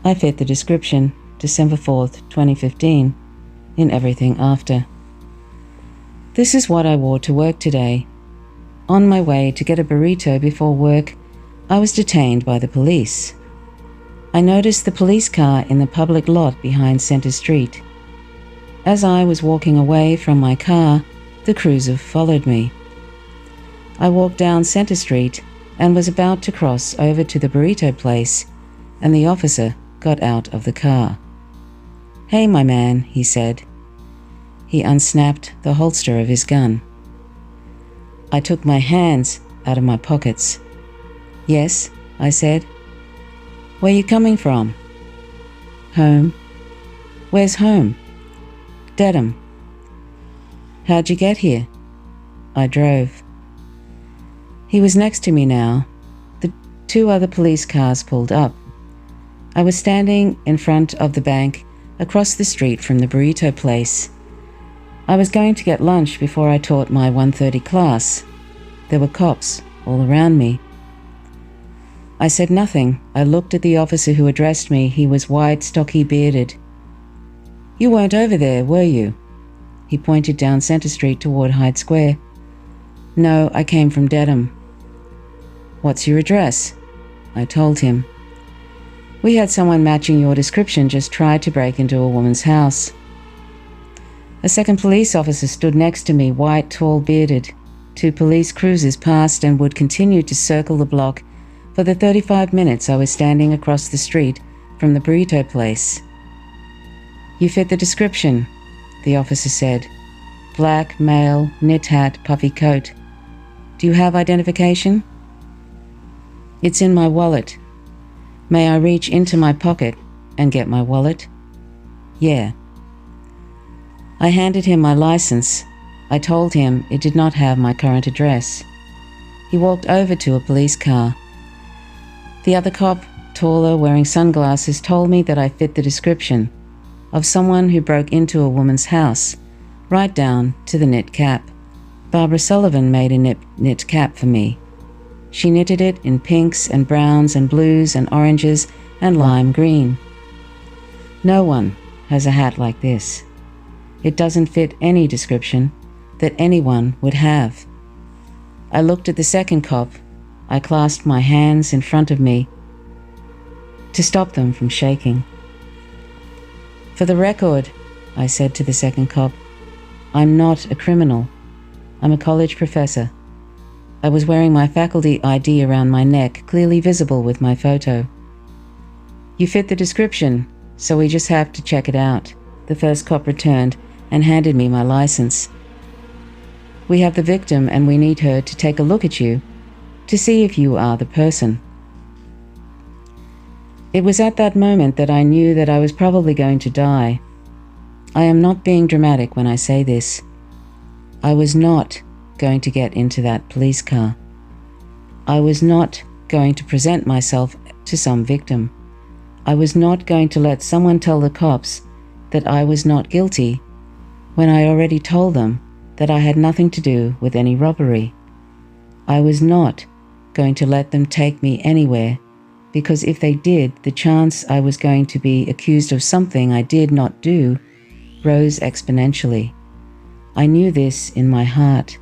I fit the description, December 4th, 2015, in everything after. This is what I wore to work today. On my way to get a burrito before work, I was detained by the police. I noticed the police car in the public lot behind Center Street. As I was walking away from my car, the cruiser followed me. I walked down Center Street and was about to cross over to the burrito place, and the officer got out of the car. "Hey, my man," he said. He unsnapped the holster of his gun. I took my hands out of my pockets. "Yes," I said. "Where you coming from?" "Home." "Where's home?" "Dedham." "How'd you get here?" "I drove." He was next to me now. The 2 other police cars pulled up. I was standing in front of the bank across the street from the burrito place. I was going to get lunch before I taught my 1:30 class. There were cops all around me. I said nothing. I looked at the officer who addressed me. He was white, stocky, bearded. "You weren't over there, were you?" He pointed down Center Street toward Hyde Square. "No, I came from Dedham." "What's your address?" I told him. "We had someone matching your description just try to break into a woman's house." A second police officer stood next to me, white, tall, bearded. 2 police cruisers passed and would continue to circle the block for the 35 minutes I was standing across the street from the burrito place. "You fit the description," the officer said. "Black, male, knit hat, puffy coat. Do you have identification?" "It's in my wallet." "May I reach into my pocket and get my wallet?" "Yeah." I handed him my license. I told him it did not have my current address. He walked over to a police car. The other cop, taller, wearing sunglasses, told me that I fit the description of someone who broke into a woman's house, right down to the knit cap. Barbara Sullivan made a knit cap for me. She knitted it in pinks and browns and blues and oranges and lime green. No one has a hat like this. It doesn't fit any description that anyone would have. I looked at the second cop. I clasped my hands in front of me to stop them from shaking. "For the record," I said to the second cop, "I'm not a criminal. I'm a college professor." I was wearing my faculty ID around my neck, clearly visible with my photo. "You fit the description, so we just have to check it out," the first cop returned and handed me my license. "We have the victim and we need her to take a look at you to see if you are the person." It was at that moment that I knew that I was probably going to die. I am not being dramatic when I say this. I was not going to get into that police car. I was not going to present myself to some victim. I was not going to let someone tell the cops that I was not guilty when I already told them that I had nothing to do with any robbery. I was not going to let them take me anywhere, because if they did, the chance I was going to be accused of something I did not do rose exponentially. I knew this in my heart.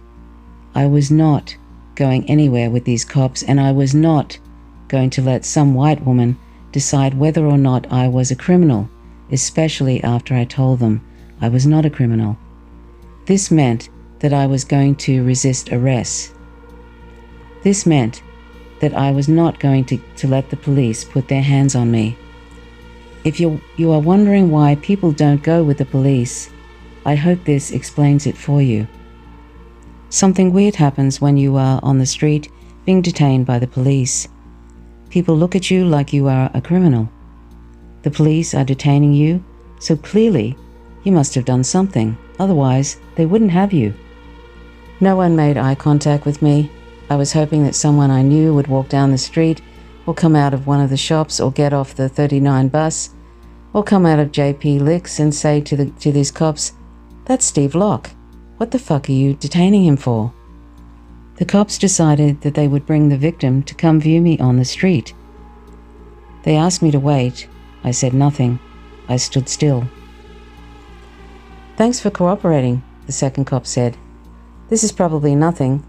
I was not going anywhere with these cops, and I was not going to let some white woman decide whether or not I was a criminal, especially after I told them I was not a criminal. This meant that I was going to resist arrest. This meant that I was not going to let the police put their hands on me. If you are wondering why people don't go with the police, I hope this explains it for you. Something weird happens when you are on the street being detained by the police. People look at you like you are a criminal. The police are detaining you, so clearly you must have done something, otherwise they wouldn't have you. No one made eye contact with me. I was hoping that someone I knew would walk down the street, or come out of one of the shops, or get off the 39 bus, or come out of JP Licks and say to these cops, "That's Steve Locke. What the fuck are you detaining him for?" The cops decided that they would bring the victim to come view me on the street. They asked me to wait, I said nothing. I stood still. "Thanks for cooperating," the second cop said. "This is probably nothing,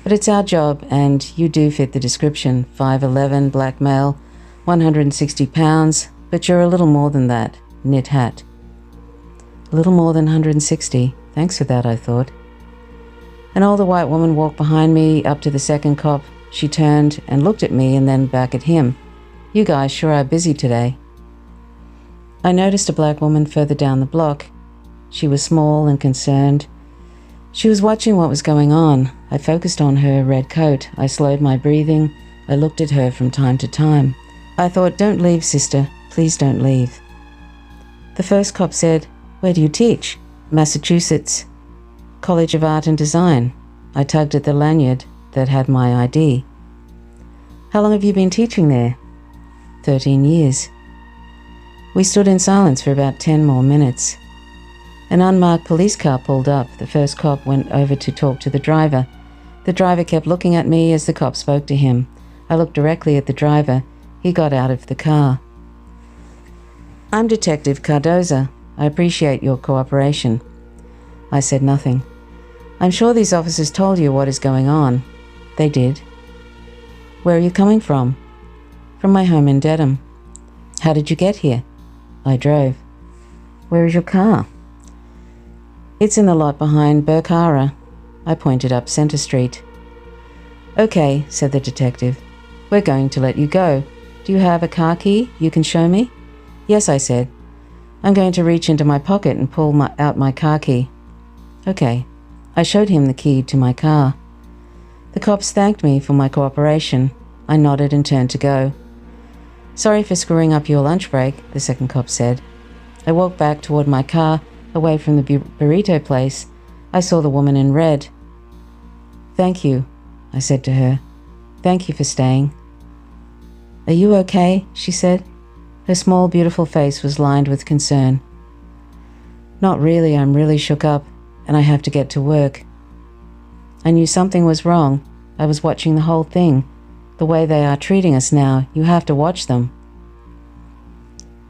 but it's our job and you do fit the description. 5'11", black male, 160 pounds, but you're a little more than that, knit hat." A little more than 160. Thanks for that, I thought. An older white woman walked behind me up to the second cop. She turned and looked at me and then back at him. "You guys sure are busy today." I noticed a black woman further down the block. She was small and concerned. She was watching what was going on. I focused on her red coat. I slowed my breathing. I looked at her from time to time. I thought, "Don't leave, sister. Please don't leave." The first cop said, "Where do you teach?" "Massachusetts College of Art and Design." I tugged at the lanyard that had my ID. "How long have you been teaching there?" 13 years. We stood in silence for about 10 more minutes. An unmarked police car pulled up. The first cop went over to talk to the driver. The driver kept looking at me as the cop spoke to him. I looked directly at the driver. He got out of the car. "I'm Detective Cardoza. I appreciate your cooperation." I said nothing. "I'm sure these officers told you what is going on." They did. "Where are you coming from?" "From my home in Dedham." "How did you get here?" "I drove." "Where is your car?" "It's in the lot behind Burkhara." I pointed up Center Street. "Okay," said the detective. "We're going to let you go. Do you have a car key you can show me?" "Yes," I said. "I'm going to reach into my pocket and pull out my car key." "Okay." I showed him the key to my car. The cops thanked me for my cooperation. I nodded and turned to go. "Sorry for screwing up your lunch break," the second cop said. I walked back toward my car, away from the burrito place. I saw the woman in red. "Thank you," I said to her. "Thank you for staying." "Are you okay?" she said. Her small, beautiful face was lined with concern. "Not really. I'm really shook up, and I have to get to work." I knew something was wrong. I was watching the whole thing. The way they are treating us now, you have to watch them.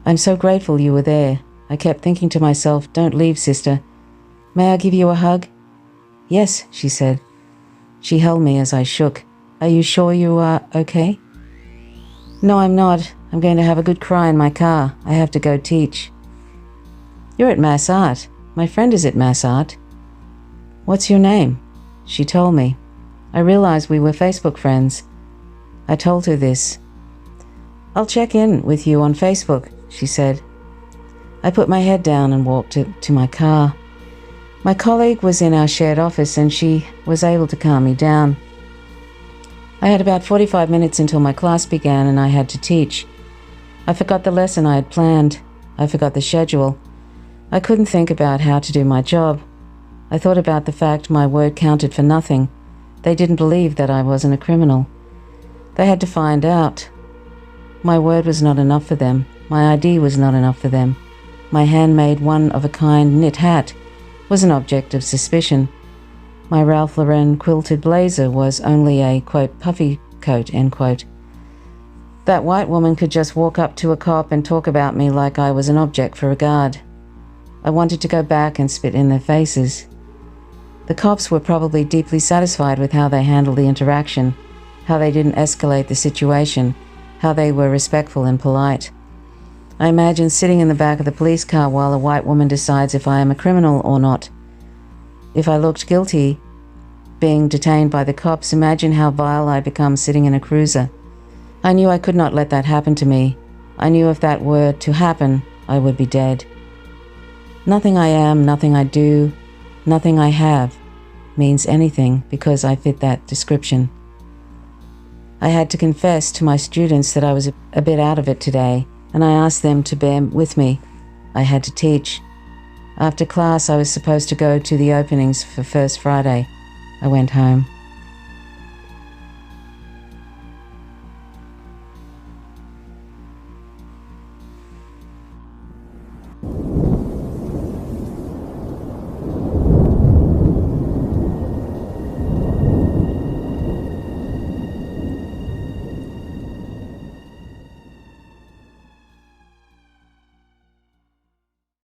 "I'm so grateful you were there." I kept thinking to myself, "Don't leave, sister. May I give you a hug?" "Yes," she said. She held me as I shook. "Are you sure you are okay?" "No, I'm not. I'm going to have a good cry in my car. I have to go teach." "You're at Mass Art. My friend is at Mass Art." "What's your name?" She told me. I realized we were Facebook friends. I told her this. "I'll check in with you on Facebook," she said. I put my head down and walked to my car. My colleague was in our shared office and she was able to calm me down. I had about 45 minutes until my class began and I had to teach. I forgot the lesson I had planned. I forgot the schedule. I couldn't think about how to do my job. I thought about the fact my word counted for nothing. They didn't believe that I wasn't a criminal. They had to find out. My word was not enough for them. My ID was not enough for them. My handmade one-of-a-kind knit hat was an object of suspicion. My Ralph Lauren quilted blazer was only a, quote, puffy coat, end quote. That white woman could just walk up to a cop and talk about me like I was an object for regard. I wanted to go back and spit in their faces. The cops were probably deeply satisfied with how they handled the interaction, how they didn't escalate the situation, how they were respectful and polite. I imagine sitting in the back of the police car while a white woman decides if I am a criminal or not. If I looked guilty, being detained by the cops, imagine how vile I'd become sitting in a cruiser. I knew I could not let that happen to me. I knew if that were to happen, I would be dead. Nothing I am, nothing I do, nothing I have means anything because I fit that description. I had to confess to my students that I was a bit out of it today, and I asked them to bear with me. I had to teach. After class, I was supposed to go to the openings for First Friday. I went home.